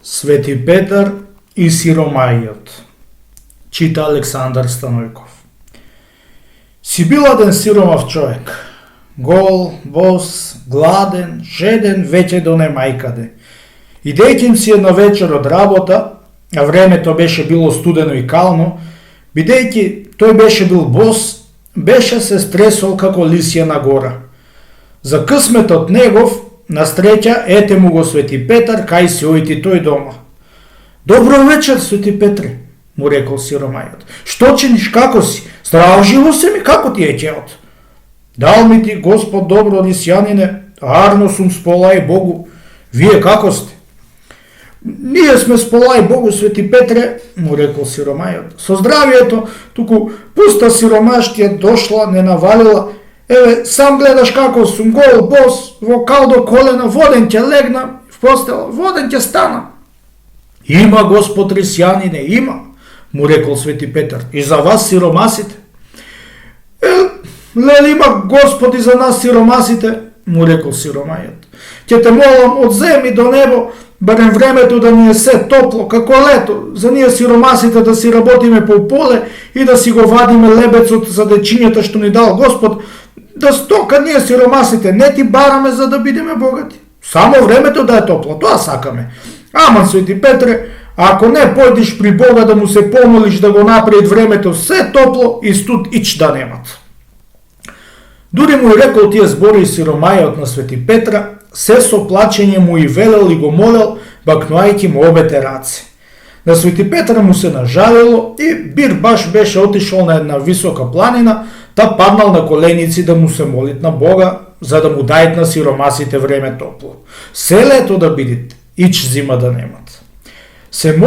Свети Петар и сиромајот. Чита Александар Станојков. Си бил еден сиромав човек. Гол, бос, гладен, жеден, веќе до немајкаде. Идејќи си една вечер од работа, а времето беше било студено и кално, бидејќи тој беше бил бос, беше се стресол како лисија на гора. За късметот негов, на среќа, ете му го Свети Петар, кај си ојти тој дома. Добро вечер, Свети Петре, му рекол сиромајот. Што чиниш, како си? Здраво живо се ми, како ти е ќеот? Дал ми ти Господ добро, лисјанине, арно сум сполај Богу. Вие како сте? Ние сме сполај Богу, Свети Петре, му рекол сиромајот. Со здравието, туку пуста сиромаштија дошла, не навалила. Еве, сам гледаш како сум гол, бос, во калдо колена, воден ќе легна в постела, воден ќе стана. Има Господ лисјанине, има, му рекол Свети Петар, и за вас сиромасите. Леле има Господ и за нас сиромасите, му рекол сиромајот. Ќе те молам од земји до небо, барем времето да ни е се топло, како лето, за ние сиромасите да си работиме по поле и да си го вадиме лебецот за дечињата што ни дал Господ, да стока ние сиромасите не ти бараме за да бидеме богати. Само времето да е топло, тоа сакаме. Ама, Свети Петре, ако не појдиш при Бога да му се помолиш да го направи времето се топло и студ ич да немат. Дури му и рекол тие збори сиромајот на Свети Петра, се со плачење му и велел и го молел, бакнувајќи му обете раце. На Свети Петра му се нажалило и бир баш беше отишол на една висока планина, та паднал на коленици да му се молит на Бога, за да му дајат на сиромасите време топло. Се лето да бидит, ич зима да немат. Се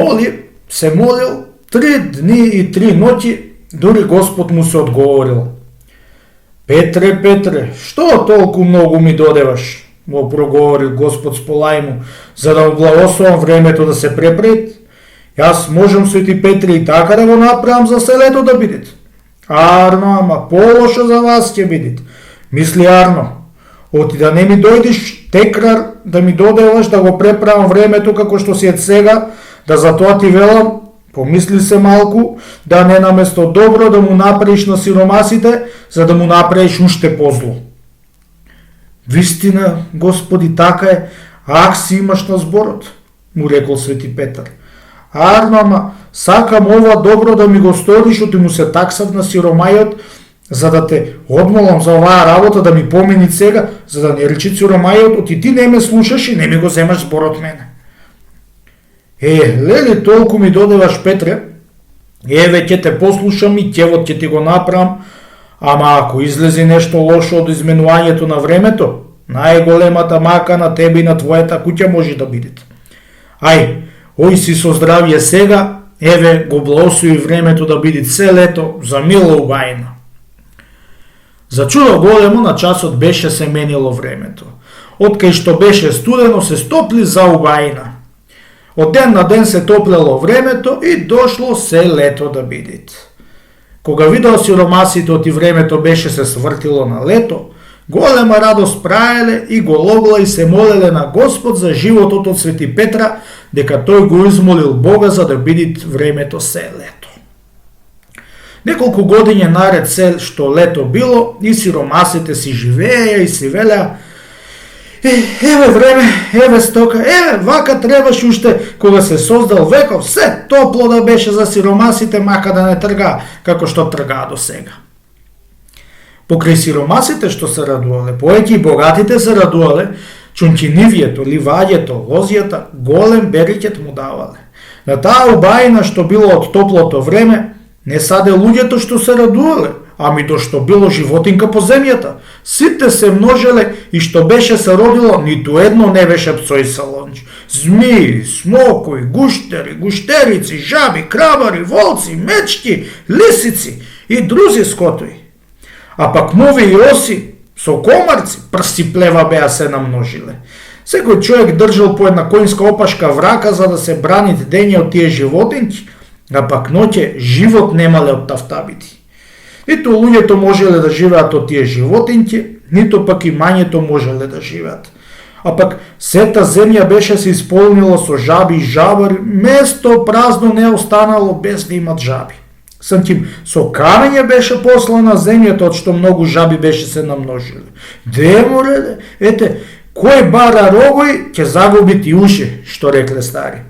молил 3 дни и 3 ноќи, дури Господ му се одговорил. Петре, Петре, што толку многу ми додеваш? Му проговорил Господ сполај му, за да му благословам времето да се препред. Јас можам, Свети Петре, и така да го направам за се лето да бидит. Арно, ама полошо за вас ќе бидит. Мисли Арно, оти да не ми дојдиш текрар да ми додеваш да го преправам времето како што си е сега, да затоа ти велам, помисли се малку, да не наместо добро да му направиш на сиромасите, за да му направиш уште позло. Вистина, Господи, така е, ах си имаш на зборот, му рекол Свети Петар. Арно, ама сакам ова добро да ми го сториш, оти му се таксав на сиромајот, за да те одмолам за оваа работа да ми помени сега, за да не речи сиромајот, оти ти не ме слушаш и не ми го земаш зборот мене. Леле, толку ми додеваш, Петре, еве ќе те послушам и ќевот ќе ти го направам, ама ако излези нешто лошо од изменувањето на времето, најголемата мака на тебе и на твојата куќа може да бидат. Ај, ој си со здравје сега, еве го благослови времето да биде се лето за мила убајна. За чудо големо на часот беше се менило времето. Откај што беше студено се стопли за убајна. Од ден на ден се топлело времето и дошло се лето да бидит. Кога видел сиромасите оти времето беше се свртило на лето, голема радост праеле и го логла и се молеле на Господ за животот од Свети Петра, дека тој го измолил Бога за да бидит времето се лето. Неколку годиња наред се што лето било и сиромасите си живееја и си велеа, еве време, еве стока, еве вака требаш уште кога се создал веков, се топло да беше за сиромасите, мака да не трга како што тргаа до сега. Покрај сиромасите што се радувале, поеќе и богатите се радувале, чунчинивието, ливаѓето, лозијата, голем берикет му давале. На таа убајна што било од топлото време, не саде луѓето што се радувале, ами до што било животинка по земјата. Сите се множеле и што беше се родило, ниту едно не беше пцојсало. Змии, смокои, гуштери, гуштерици, жаби, крабари, волци, мечки, лисици и друзи скотои. А пак муви и оси, со комарци, прси плева беа се намножиле. Секој човек држал по една коњска опашка врака за да се бранит дење од тие животинки, а пак ноќе живот немале од тафтабити. Ниту луѓето можеле да живеат од тие животинки, ниту пак и мањето можеле да живеат. А пак сета земја беше се исполнила со жаби и жабари, место празно не останало без да имат жаби. Сантим, со камење беше послана земјата, од што многу жаби беше се намножили. Де море, ете, кој бара рогој, ќе загуби ти уши, што рекле стари.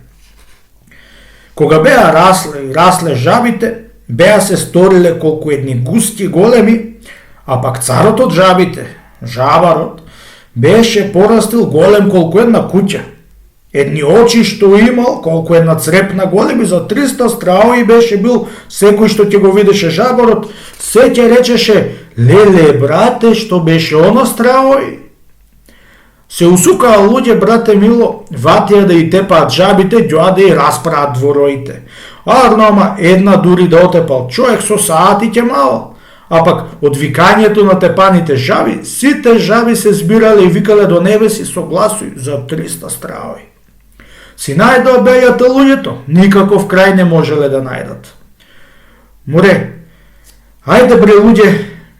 Кога беа расле жабите, беа се сториле колку едни густи големи, а пак царот од жабите, жабарот, беше порастил голем колку една куќа. Едни очи што имал, колку една црепна големи, за 300 страои беше бил, секој што ќе го видеше жабарот, се ќе речеше, леле, брате, што беше оно страои. Се усукаа луѓе, брате мило, ватија да и тепаат жабите, ѓоа да и распраат двороите. Арно, ама една дури да отепал човек со саати ќе мало. А пак од викањето на тепаните жаби, сите жаби се збирале и викале до небеси со гласови за 300 страои. Си најдоа бејата луѓето, никаков крај не можеле да најдат. Море, ајде бре луѓе,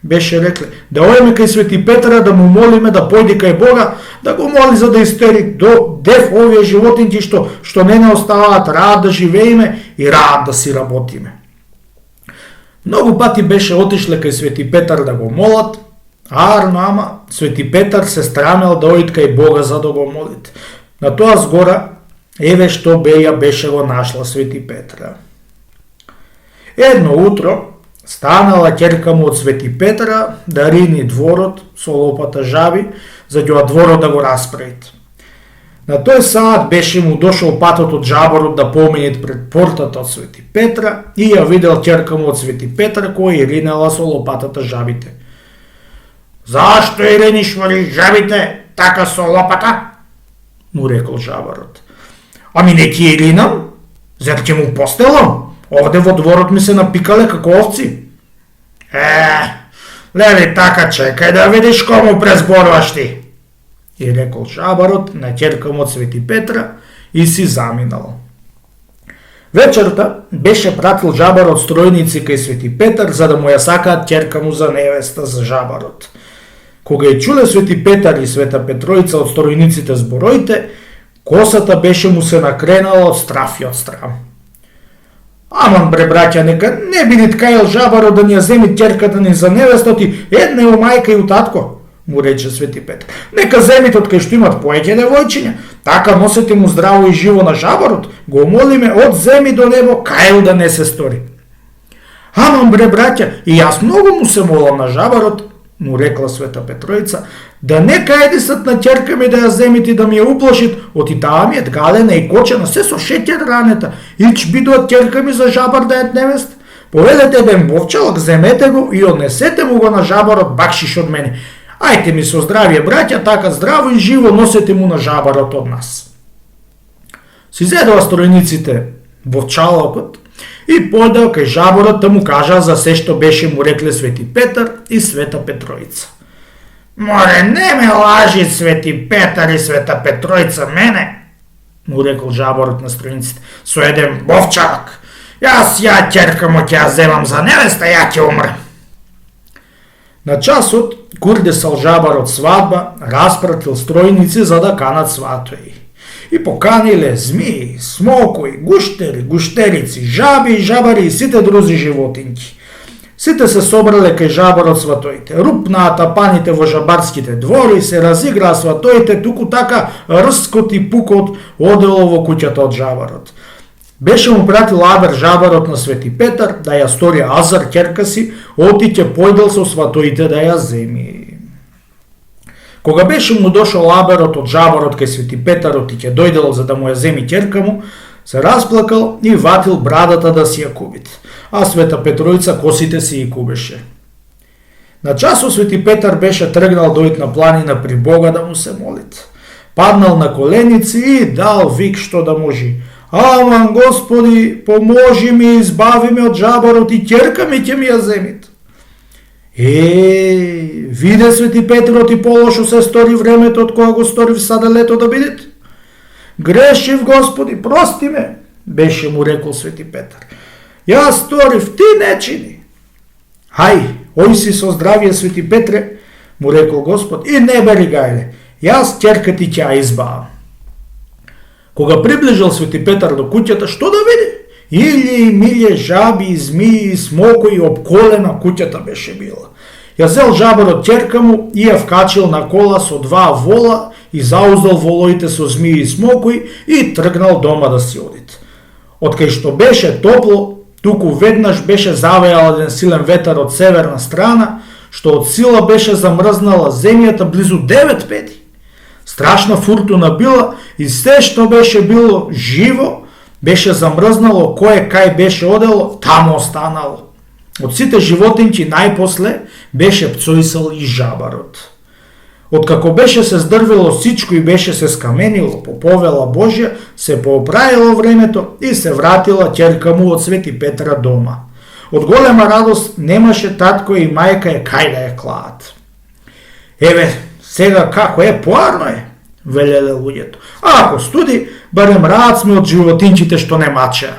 беше рекле, да оеме кај Свети Петра да му молиме да појде кај Бога, да го моли за да истери до дев овие животинки што не оставаат, раат да живееме и раат да си работиме. Многу пати беше отишле кај Свети Петар да го молат, арно, ама Свети Петар се страмел да оид кај Бога за да го молит. На тоа згора, еве што беше го нашла Свети Петра. Едно утро станала ќерка му од Свети Петра да рини дворот со лопата жаби, за ѓоа дворот да го распреит. На тој саат беше му дошол патот од жабарот да поминет пред портата од Свети Петра и ја видел ќерка му од Свети Петра која ринела со лопатата жабите. Зашто и риниш вали жабите така со лопата? Му рекол жабарот. Ами не ќе ринам, зар ќе му постелам? Овде во дворот ми се напикале како овци. Лели така, чекај да видиш кому презборуваш ти. И рекол жабарот на ќерка му од Свети Петра и си заминал. Вечерта беше пратил жабарот стројници кај Свети Петар за да му ја сакаат ќерка му за невеста за жабарот. Кога ја чуле Свети Петар и Света Петроица од стројниците збороите, косата беше му се накренала од страф и од срам. Аман бре браќа, нека не биде ткајал жабарот да ни ја земи ќерката ни за невеста ти, една е у мајка и у татко, му рече Свети Петар. Нека земите од кај што имат поеќе девојчиња, така носете му здраво и живо на жабарот, го молиме од земи до небо, кај да не се стори. Аман бре браќа, и јас многу му се молам на жабарот, му рекла Света Петроица, да не кајдисат на ќерка ми да ја земите да ми ја уплашит, оти таа ми е галена и кочена, се со шеќер ранета, ич бидоат ќерка ми за жабар да ет невест. Поведете еден бовчалок, земете го и однесете му го на жабарот бакшиш од мене. Ајте ми со здравие, браќа, така здраво и живо носете му на жабарот од нас. Си зедоа стројниците бовчалокот и појдео кај жабарот да му кажа за се што беше му рекле Свети Петар и Света Петроица. Море, не ме лажи Свети Петар и Света Петроица мене, му рекол жабарот на стројниците, со еден бовчалок. Јас ја ќерка му ќе ја земам за невеста, ја ќе умрем. На часот курдесал жабарот свадба, распратил стројници за да канат сватои. И поканиле змии, смокои, гуштери, гуштерици, жаби и жабари и сите друзи животинки. Сите се собрале кај жабарот сватоите. Рупнаа тапаните во жабарските двори, се разиграа сватоите, туку така рскот и пукот одело во куќата од жабарот. Беше му пратил Абер жабарот на Свети Петар да ја стори Азар ќерка си, отиќе појдел со сватоите да ја земи. Кога беше му дошол Аберот од жабарот кај Свети Петарот и ќе дојдел за да му ја земи ќерка му, се расплакал и ватил брадата да си ја кубит, а Света Петроица косите си и кубеше. На часот Свети Петар беше тргнал дојд на планина при Бога да му се молит. Паднал на коленици и дал вик што да можи. Аман, Господи, поможи ми и избави ме од жабарот и ќерка ми ќе ми ја земит. Виде Свети Петрот и полошо се стори времето од кога го сторив сада лето да бидете. Грешив, Господи, прости ме, беше му рекол Свети Петар. Јас сторив, ти не чини. Ај, ој си со здравие, Свети Петре, му рекол Господ, и не бери гајле. Јас ќерка ти ќе ја избавам. Кога приближил Свети Петар до куќата, што да види? Илје и милје жаби, змии, смокои, обколена куќата беше била. Ја зел жабарот ќерка му и ја вкачил на кола со 2 вола и зауздал волоите со змии и смокои и тргнал дома да си одит. Откај што беше топло, туку веднаш беше завејал еден силен ветар од северна страна, што од сила беше замрзнала земјата близу 9 пети. Страшна фуртуна била и се што беше било живо, беше замрзнало, кое кај беше одело, таму останало. Од сите животинки најпосле беше пцојсал и жабарот. Откако беше се здрвило сичко и беше се скаменило по повела Божја, се пооправило времето и се вратила ќерка му од Свети Петра дома. Од голема радост немаше татко и мајка е кај да ја клаат. Еве, сега како е, поарно е, велеле луѓето. А ако студи, барем раат сме од животинчите што не мачеа.